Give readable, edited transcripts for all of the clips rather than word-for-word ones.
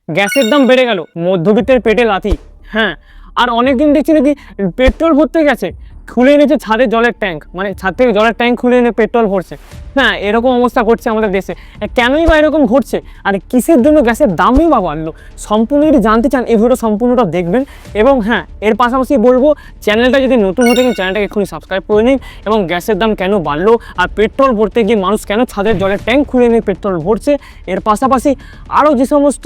গ্যাসের দাম বেড়ে গেল, মধ্যবিত্তের পেটে লাথি। হ্যাঁ, আর অনেকদিন দেখছি নাকি পেট্রোল ভরতে গেছে, খুলে এনেছে ছাদে জলের ট্যাঙ্ক, মানে ছাদ থেকে জলের ট্যাঙ্ক খুলে এনে পেট্রোল ভরছে। হ্যাঁ, এরকম অবস্থা ঘটছে আমাদের দেশে। কেনই বা এরকম ঘটছে, আর কিসের জন্য গ্যাসের দামই বা বাড়লো? সম্পূর্ণ যদি জানতে চান এই ভিডিও সম্পূর্ণটা দেখবেন। এবং হ্যাঁ, এর পাশাপাশি বলবো, চ্যানেলটা যদি নতুন হয়ে থাকেন চ্যানেলটাকে এক্ষুনি সাবস্ক্রাইব করে নিন। এবং গ্যাসের দাম কেন বাড়লো, আর পেট্রোল ভরতে গিয়ে মানুষ কেন ছাদের জলের ট্যাঙ্ক খুলে এনে পেট্রোল ভরছে, এর পাশাপাশি আরও যে সমস্ত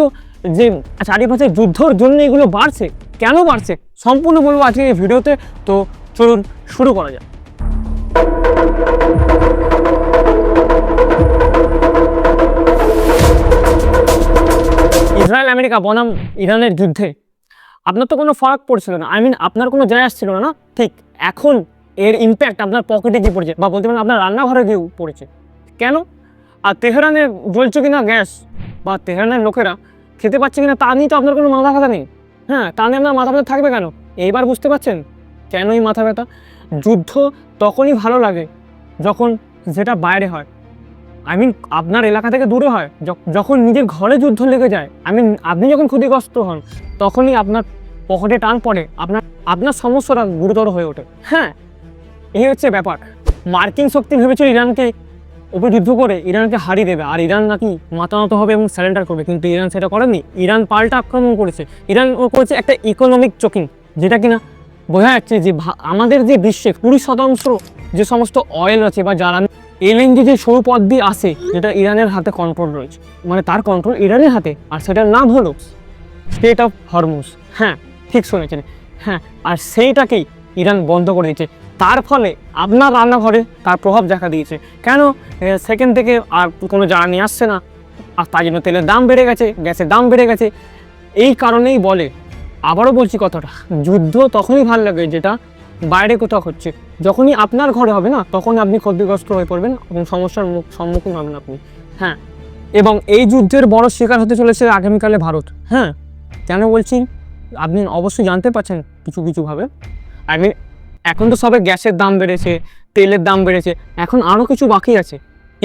যে চারিপাশে যুদ্ধর জন্য এগুলো বাড়ছে, কেন বাড়ছে, সম্পূর্ণ বলবো আজকে এই ভিডিওতে। তো চলুন শুরু করা যাক। ইসরায়েল আমেরিকা বনাম ইরানের যুদ্ধে আপনার তো কোনো ফারাক পড়ছিল না, আপনার কোনো যায় আসছিল না। ঠিক এখন এর ইম্প্যাক্ট আপনার পকেটে গিয়ে পড়েছে, বা বলতে পারেন আপনার রান্নাঘরে গিয়ে পড়েছে। কেন? আর তেহরানে জ্বলছে কিনা গ্যাস, বা তেহরানের লোকেরা খেতে পাচ্ছে কিনা, তা নিয়ে তো আপনার কোনো মাথা ব্যথা নেই। হ্যাঁ, তা নিয়ে আপনার মাথা ব্যথা থাকবে কেন? এইবার বুঝতে পারছেন কেনই মাথা ব্যথা। যুদ্ধ তখনই ভালো লাগে যখন যেটা বাইরে হয়, আপনার এলাকা থেকে দূরে হয়। যখন নিজের ঘরে যুদ্ধ লেগে যায়, আপনি যখন ক্ষতিগ্রস্ত হন, তখনই আপনার পকেটে টান পড়ে, আপনার সমস্যাটা গুরুতর হয়ে ওঠে। হ্যাঁ, এই হচ্ছে ব্যাপার। মার্কিন শক্তি ভেবেছিল ইরানকে উপরে যুদ্ধ করে ইরানকে হারিয়ে দেবে, আর ইরান নাকি মাতানত হবে এবং স্যারেন্ডার করবে, কিন্তু ইরান সেটা করেনি। ইরান পাল্টা আক্রমণ করেছে। ইরান করেছে একটা ইকোনমিক চোকিং, যেটা কিনা বোঝা যাচ্ছে যে আমাদের যে বিশ্বে 20% যে সমস্ত অয়েল আছে বা জ্বালানি, এলএনজি যে সরু পথ দিয়ে আসে, যেটা ইরানের হাতে কন্ট্রোল রয়েছে, মানে তার কন্ট্রোল ইরানের হাতে, আর সেটার নাম হলো স্ট্রেট অফ হরমুজ। হ্যাঁ, ঠিক শুনেছেন। হ্যাঁ, আর সেইটাকেই ইরান বন্ধ করে দিয়েছে। তার ফলে আপনার রান্নাঘরে তার প্রভাব দেখা দিয়েছে। কেন? সেকেন্ড থেকে আর কোনো জ্বালানি আসছে না, আর তার জন্য তেলের দাম বেড়ে গেছে, গ্যাসের দাম বেড়ে গেছে। এই কারণেই বলে, আবারও বলছি কথাটা, যুদ্ধ তখনই ভালো লাগে যেটা বাইরে কোথাও হচ্ছে। যখনই আপনার ঘরে হবে না, তখন আপনি ক্ষতিগ্রস্ত হয়ে পড়বেন এবং সমস্যার সম্মুখীন হবেন আপনি। হ্যাঁ, এবং এই যুদ্ধের বড় শিকার হতে চলেছে আগামীকালে ভারত। হ্যাঁ, কেন বলছি আপনি অবশ্যই জানতে পারছেন কিছুভাবে। এখন তো সবে গ্যাসের দাম বেড়েছে, তেলের দাম বেড়েছে, এখন আরও কিছু বাকি আছে।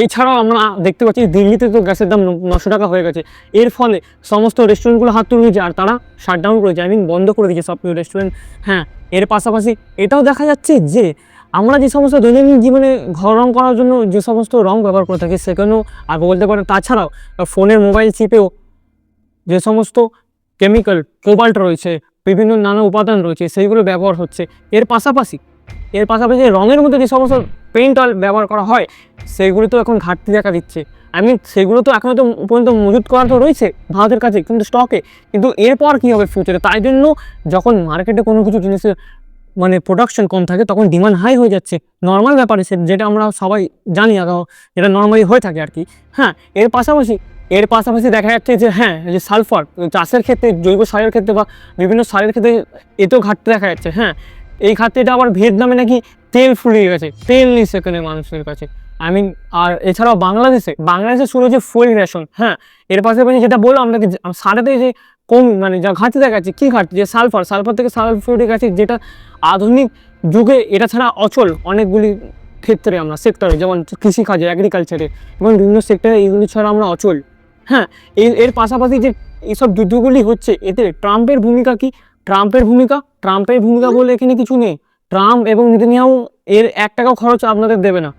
এছাড়াও আমরা দেখতে পাচ্ছি দিল্লিতে তো গ্যাসের দাম 900 টাকা হয়ে গেছে। এর ফলে সমস্ত রেস্টুরেন্টগুলো হাত তুলে দিয়েছে, আর তারা শাটডাউন করেছে, বন্ধ করে দিয়েছে সব রেস্টুরেন্ট। হ্যাঁ, এর পাশাপাশি এটাও দেখা যাচ্ছে যে আমরা যে সমস্ত দৈনন্দিন জীবনে ঘর রং করার জন্য যে সমস্ত রং ব্যবহার করে থাকি, সেখানেও আর বলতে পারেন, তাছাড়াও ফোনের মোবাইল চিপেও যে সমস্ত কেমিক্যাল, কোবাল্ট রয়েছে, বিভিন্ন নানা উপাদান রয়েছে, সেইগুলো ব্যবহার হচ্ছে। এর পাশাপাশি রঙের মধ্যে যে সমস্ত পেইন্ট অয়েল ব্যবহার করা হয়, সেগুলো তো এখন ঘাটতি দেখা দিচ্ছে। সেগুলো তো এখনও তো পর্যন্ত মজুত করা তো রয়েছে ভারতের কাছে, কিন্তু স্টকে। কিন্তু এরপর কী হবে ফিউচারে? তাই জন্য যখন মার্কেটে কোনো কিছু জিনিসের মানে প্রোডাকশন কম থাকে, তখন ডিমান্ড হাই হয়ে যাচ্ছে। নর্মাল ব্যাপার, যেটা আমরা সবাই জানি, যেটা নর্মালি হয়ে থাকে আর কি। হ্যাঁ, এর পাশাপাশি দেখা যাচ্ছে যে হ্যাঁ, যে সালফার চাষের ক্ষেত্রে, জৈব সারের ক্ষেত্রে বা বিভিন্ন সারের ক্ষেত্রে এতেও ঘাটতি দেখা যাচ্ছে। হ্যাঁ, এই ঘাটতিটা আবার ভিয়েতনামে নাকি তেল ফুরিয়ে গেছে, তেল নেই সেখানে মানুষের কাছে। আর এছাড়াও বাংলাদেশে শুরু হচ্ছে ফুয়েল রেশন। হ্যাঁ, এর পাশাপাশি যেটা বললাম আপনাকে, সারেতে যে কম মানে যা ঘাটতি দেখা যাচ্ছে, কী ঘাটতি? যে সালফার থেকে সালফিউরিক অ্যাসিড, যেটা আধুনিক যুগে এটা ছাড়া অচল অনেকগুলি ক্ষেত্রে, আমরা সেক্টরে, যেমন কৃষিকাজে, অ্যাগ্রিকালচারে এবং বিভিন্ন সেক্টরে এইগুলি ছাড়া আমরা অচল। হ্যাঁ, এর পাশাপাশি যে এইসব যুদ্ধগুলি হচ্ছে, এতে ট্রাম্পের ভূমিকা কি? ট্রাম্পের ভূমিকা বলে এখানে কিছু নেই। ট্রাম্প এবং নেতানিয়াহু এর 1 টাকাও খরচ আপনাদের দেবে না।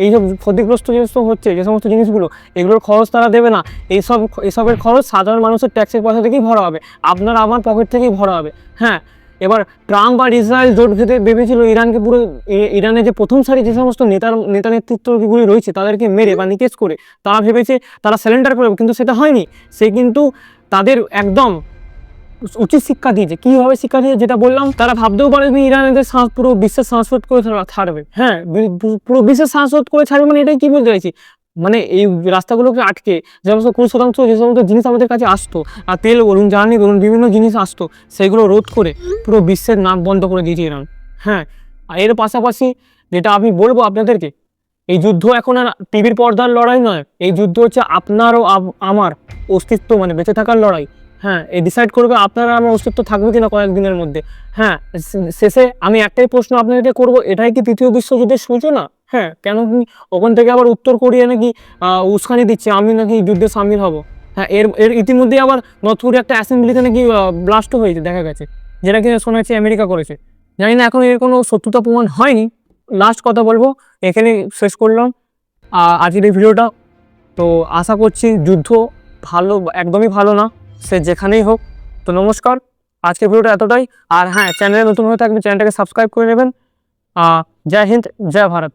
এইসব ক্ষতিগ্রস্ত যে হচ্ছে, যে সমস্ত জিনিসগুলো, এগুলোর খরচ তারা দেবে না। এইসবের খরচ সাধারণ মানুষের ট্যাক্সের পয়সা থেকেই ভরা হবে, আপনার আমার পকেট থেকেই ভরা হবে। হ্যাঁ, এবার ট্রাম্প আর ইসরায়েল জোট ভেবেছিল ইরানকে পুরো, ইরানের যে প্রথম সারি যে সমস্ত নেতা নেতৃত্বগুলি রয়েছে, তাদেরকে মেরে বা নিকেশ করে তারা ভেবেছে তারা সারেন্ডার করবে, কিন্তু সেটা হয়নি। সে কিন্তু তাদের একদম উচিত শিক্ষা দিয়েছে। কীভাবে শিক্ষা দিয়েছে? যেটা বললাম, তারা ভাবতেও পারে ইরানের পুরো বিশ্বের সংস্কৃত করে ছাড়বে। হ্যাঁ, পুরো বিশ্বের সংস্কৃত করে ছাড়বে, মানে এটাই কী বলতে চাইছি, মানে এই রাস্তাগুলোকে আটকে যে সমস্ত 20% যে সমস্ত জিনিস আমাদের কাছে আসতো, আর তেল বলুন, জ্বালানি বলুন, বিভিন্ন জিনিস আসতো, সেগুলো রোধ করে পুরো বিশ্বের নাক বন্ধ করে দিয়েছে ইরান। হ্যাঁ, আর এর পাশাপাশি যেটা আমি বলবো আপনাদেরকে, এই যুদ্ধ এখন আর টিভির পর্দার লড়াই নয়, এই যুদ্ধ হচ্ছে আপনার ও আমার অস্তিত্ব, মানে বেঁচে থাকার লড়াই। হ্যাঁ, এই ডিসাইড করবে আপনার আমার অস্তিত্ব থাকবে কিনা কয়েকদিনের মধ্যে। হ্যাঁ, শেষে আমি একটাই প্রশ্ন আপনাদেরকে করবো, এটাই কি তৃতীয় বিশ্বযুদ্ধের সূচনা? হ্যাঁ, কেন কি ওখান থেকে আবার উত্তর কোরিয়া নাকি উস্কানি দিচ্ছে আমি নাকি যুদ্ধে সামিল হব? হ্যাঁ, এর এর ইতিমধ্যেই আবার নর্থ কোরিয়া একটা অ্যাসেম্বলিতে নাকি ব্লাস্টও হয়েছে দেখা গেছে, যেটা কি শোনা যাচ্ছে আমেরিকা করেছে। জানি না, এখন এর কোনো সত্যতা প্রমাণ হয়নি। লাস্ট কথা বলবো, এখানে শেষ করলাম আজকের এই ভিডিওটা। তো আশা করছি যুদ্ধ ভালো একদমই ভালো না, সে যেখানেই হোক। তো নমস্কার, আজকের ভিডিওটা এতটাই। আর হ্যাঁ, চ্যানেলে নতুন হয়ে থাকলে চ্যানেলটাকে সাবস্ক্রাইব করে নেবেন। জয় হিন্দ, জয় ভারত।